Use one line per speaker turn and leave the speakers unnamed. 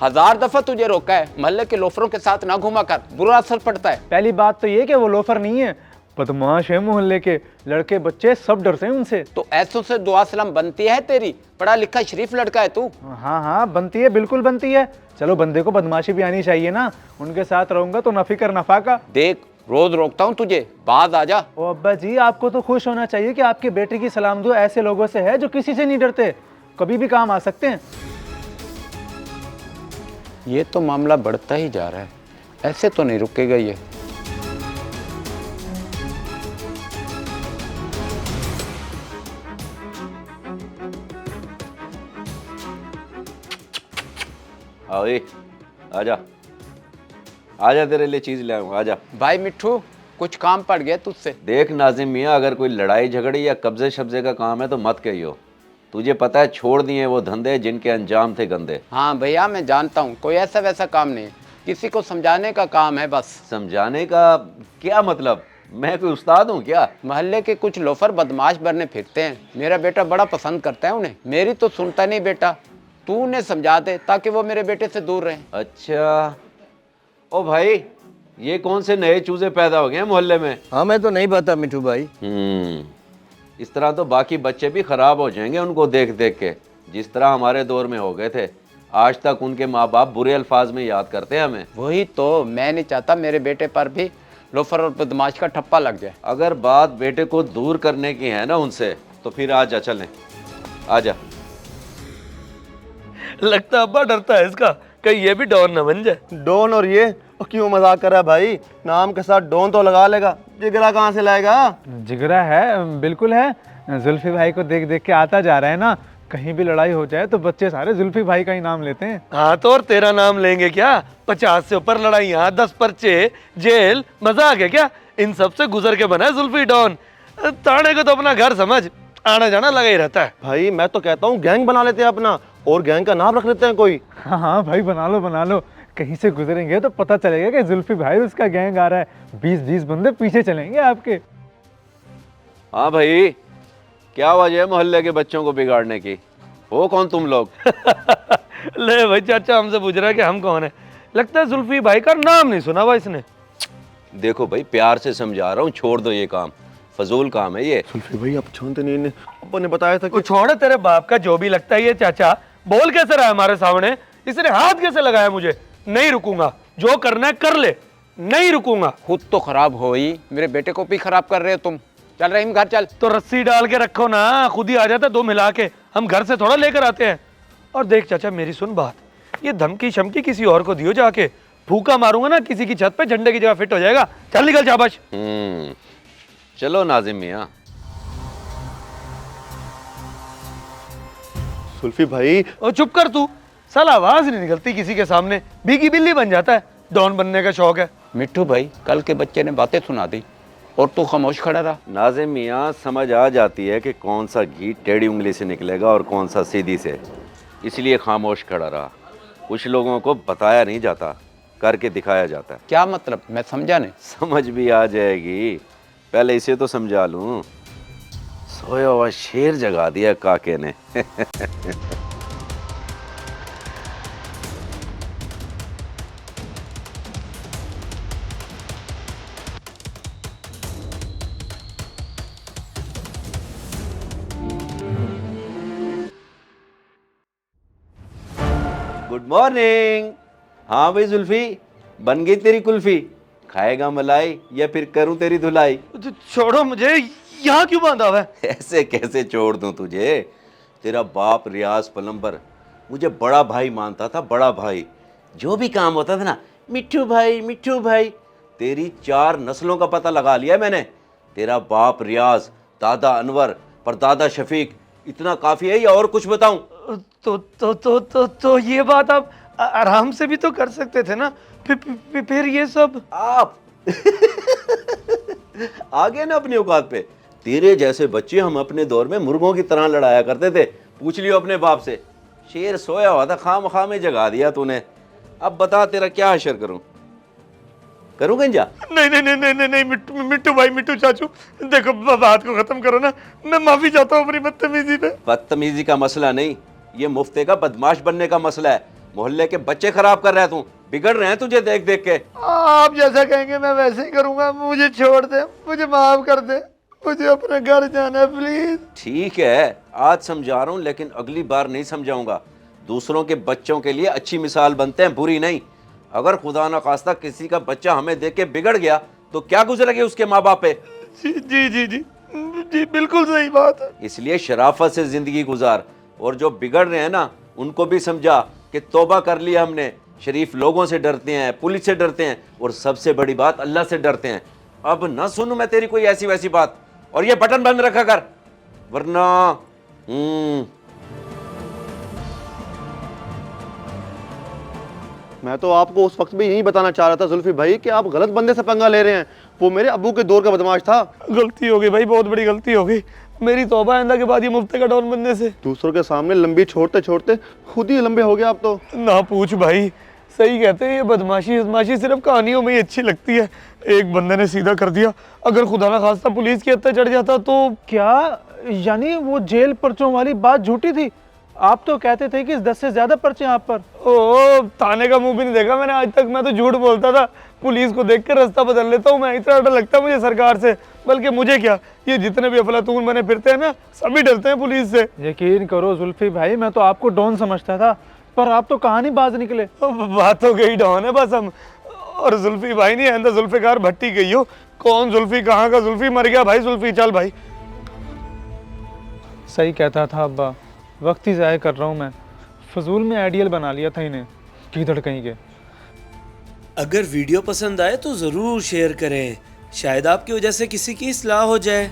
1000 दफा तुझे रोका है, मोहल्ले के लोफरों के साथ ना घुमा कर, बुरा असर पड़ता है।
पहली बात तो ये कि वो लोफर नहीं है, बदमाश है मोहल्ले के, लड़के बच्चे सब डरते हैं उनसे।
तो ऐसों से दुआ सलाम बनती है तेरी? पढ़ा लिखा शरीफ लड़का है तू।
हाँ हाँ बनती है, बिल्कुल बनती है। चलो बंदे को बदमाशी भी आनी चाहिए ना, उनके साथ रहूंगा तो न फिक्र नफा का।
देख रोज रोकता हूँ तुझे, बाज आ जा।
ओ अब्बा जी, आपको तो खुश होना चाहिए कि आपके बेटे की सलाम दुआ ऐसे लोगों से है जो किसी से नहीं डरते, कभी भी काम आ सकते हैं।
ये तो मामला बढ़ता ही जा रहा है, ऐसे तो नहीं रुकेगा ये।
आओ आजा आजा, तेरे लिए चीज ले आऊं, आजा।
भाई मिट्ठू, कुछ काम पड़ गया तुझसे।
देख नाजिम मियाँ, अगर कोई लड़ाई झगड़ी या कब्जे शब्जे का काम है तो मत कहियो। तुझे पता है छोड़ दिए वो धंधे जिनके अंजाम थे गंदे।
हाँ भैया मैं जानता हूँ, कोई ऐसा वैसा काम नहीं है, किसी को समझाने का काम है बस।
समझाने का क्या मतलब? मैं कोई उस्ताद हूँ क्या?
मोहल्ले के कुछ लोफर बदमाश बनने फिरते हैं, मेरा बेटा बड़ा पसंद करता है उन्हें। मेरी तो सुनता नहीं बेटा, तू उन्हें समझा दे ताकि वो मेरे बेटे से दूर रहें।
अच्छा ओ भाई, ये कौन से नए चूजे पैदा हो गए हैं मोहल्ले में?
हमें तो नहीं पता मिठू भाई।
इस तरह तो बाकी बच्चे भी खराब हो जाएंगे उनको देख देख के, जिस तरह हमारे दौर में हो गए थे। आज तक उनके माँ बाप बुरे अल्फाज में याद करते हैं हमें।
वही तो मैं नहीं चाहता मेरे बेटे पर भी लोफर और बदमाश का ठप्पा लग जाए।
अगर बात बेटे को दूर करने की है ना उनसे, तो फिर आजा, चलें, आजा।
लगता है अब्बा डरता है इसका, कहीं ये भी डॉन न बन जाए।
डॉन और ये क्यों मजाक कर रहा है भाई? नाम के साथ डॉन तो लगा लेगा, जिगरा कहाँ से लाएगा?
जिगरा है, बिल्कुल है। जुल्फी भाई को देख देख के आता जा रहा है ना, कहीं भी लड़ाई हो जाए तो बच्चे सारे जुल्फी भाई का ही नाम लेते हैं।
हाँ तो और तेरा नाम लेंगे क्या? 50 से ऊपर लड़ाइयाँ, 10 पर्चे, जेल, मजाक है क्या? इन सब से गुजर के बना है जुल्फी डॉन। ताने को तो अपना घर समझ, आना जाना लगा ही रहता है।
भाई मैं तो कहता हूँ गैंग बना लेते हैं अपना, और गैंग का नाम रख लेते हैं कोई।
हाँ हाँ भाई बना लो बना लो, कहीं से गुजरेंगे तो पता चलेगा कि जुल्फी भाई उसका गैंग आ रहा है, 20-20 बंदे पीछे चलेंगे आपके।
हाँ भाई, क्या वजह है मोहल्ले के बच्चों को बिगाड़ने की? हो कौन तुम लोग?
ले भाई, चाचा हमसे पूछ रहा है कि हम कौन है। लगता है जुल्फी भाई का नाम नहीं सुना हुआ इसने।
देखो भाई, प्यार से समझा रहा हूँ, छोड़ दो ये काम, फजूल काम है ये।
सुल्फी भाई अब छोड़ते नहीं, अब्बा ने बताया था
वो छोड़ तेरे बाप का जो भी लगता है ये चाचा, बोल कैसे रहा है हमारे सामने? इसने हाथ कैसे लगाया मुझे? नहीं रुकूंगा, जो करना है कर ले, नहीं रुकूंगा।
खुद तो खराब हो ही, मेरे बेटे को भी खराब कर रहे हो तुम। चल रहीम घर चल।
तो रस्सी डाल के रखो ना, खुद ही आ जाता दो मिला के, हम घर से थोड़ा लेकर आते हैं। और देख चाचा मेरी सुन बात, ये धमकी शमकी किसी और को दियो जाके, फूका मारूंगा ना किसी की छत पे, झंडे की जगह फिट हो जाएगा। चल निकल शाबाश।
चलो नाजिम मियाँ।
सुल्फी भाई।
और चुप कर तू, साला आवाज नहीं निकलती किसी के सामने, भीगी बिल्ली बन जाता है। डॉन बनने का शौक है।
मिट्टू भाई कल के बच्चे ने बातें सुना दी और तू खामोश खड़ा रहा।
नाजिम मियाँ, समझ आ जाती है कि कौन सा घी टेढ़ी उंगली से निकलेगा और कौन सा सीधी से, इसलिए खामोश खड़ा रहा। कुछ लोगों को बताया नहीं जाता, करके दिखाया जाता है।
क्या मतलब? मैं समझा नहीं।
समझ भी आ जाएगी, पहले इसे तो समझा लूं। सोया हुआ शेर जगा दिया काके ने। Good morning. हाँ भाई जुल्फी, बन गई तेरी कुल्फी? खाएगा मलाई या फिर करूं तेरी धुलाई?
छोड़ो मुझे, यहाँ क्यों बांधा हुआ है?
ऐसे कैसे छोड़ दूं तुझे? तेरा बाप रियाज प्लम्बर मुझे बड़ा भाई मानता था, बड़ा भाई। जो भी काम होता था ना, मिट्ठू भाई मिट्ठू भाई। तेरी 4 नस्लों का पता लगा लिया मैंने। तेरा बाप रियाज, दादा अनवर, परदादा शफीक, इतना काफी है या और कुछ बताऊं?
तो ये बात आप आराम से भी तो कर सकते थे ना, फिर ये सब
आप आ गए ना अपनी औकात पे। तेरे जैसे बच्चे हम अपने दौर में मुर्गों की तरह लड़ाया करते थे, पूछ लियो अपने बाप से। शेर सोया हुआ था, खाम में जगा दिया तूने। अब बता तेरा क्या हशर करूं? करूं गंजा?
नहीं नहीं नहीं नहीं नहीं, मिट्टू भाई, मिट्टू चाचू, देखो बात को खत्म करो ना, मैं माफी चाहता हूँ अपनी बदतमीजी पे।
बदतमीजी का मसला नहीं, ये मुफ्ते का बदमाश बनने का मसला है। मोहल्ले के बच्चे खराब कर रहा है तू, बिगड़ रहे हैं तुझे देख देख के।
आप जैसा कहेंगे मैं वैसे ही करूंगा। मुझे छोड़ दे, मुझे माफ कर दे, मुझे अपने घर जाना है प्लीज।
ठीक है, आज समझा रहा हूँ लेकिन अगली बार नहीं समझाऊंगा। दूसरों के बच्चों के लिए अच्छी मिसाल बनते हैं, बुरी नहीं। अगर खुदा ना खास्ता किसी का बच्चा हमें देख के बिगड़ गया तो क्या गुजरेगी उसके माँ बाप पे।
जी जी जी जी जी, बिल्कुल सही बात है।
इसलिए शराफत से जिंदगी गुजार, और जो बिगड़ रहे हैं ना उनको भी समझा कि तौबा कर लिया हमने। शरीफ लोगों से डरते हैं, पुलिस से डरते हैं, और सबसे बड़ी बात अल्लाह से डरते हैं। अब न सुनूं मैं तेरी कोई ऐसी वैसी बात, और ये बटन बंद रखा कर वरना
मैं तो आपको उस वक्त भी यही बताना चाह रहा था जुल्फी भाई कि आप गलत बंदे से पंगा ले रहे हैं। वो मेरे अब्बू के दौर का बदमाश था।
गलती हो गई भाई, बहुत बड़ी गलती हो गई मेरी। तौबा आइंदा के बाद ये मुफ्ते का डॉन बनने से।
दूसरों के सामने लंबी छोड़ते छोड़ते खुद ही लंबे हो गए आप तो।
ना पूछ भाई, सही कहते हैं, ये बदमाशी सिर्फ कहानियों में ही अच्छी लगती है। एक बंदे ने सीधा कर दिया, अगर खुदा ना खास्ता पुलिस की हद तक चढ़ जाता तो।
क्या यानी वो जेल पर्चों वाली बात झूठी थी? आप तो कहते थे कि 10 से ज्यादा पर्चे आप पर।
ओ, थाने का मुंह भी नहीं देखा मैंने आज तक। मैं तो झूठ बोलता था, पुलिस को देख कर रास्ता बदल लेता हूँ मैं। इतना डर लगता है मुझे सरकार से, बल्कि मुझे क्या, ये जितने भी अफलातून बने फिरते हैं ना, सभी डरते हैं पुलिस से।
यकीन करो जुल्फी भाई, मैं तो आपको डॉन समझता था, पर आप तो कहानी बाज निकले।
बात हो गई डॉन है बस हम। और जुल्फी भाई नहीं है, जुल्फिकार भट्टी गई हो। कौन जुल्फी, कहाँ का जुल्फी, मर गया भाई जुल्फी। चल भाई।
सही कहता था अब्बा, वक्त ही ज़ाया कर रहा हूँ मैं। फजूल में आइडियल बना लिया था इन्हें, कीधड़ कहीं के।
अगर वीडियो पसंद आए तो ज़रूर शेयर करें, शायद आपकी वजह से किसी की इस्लाह हो जाए।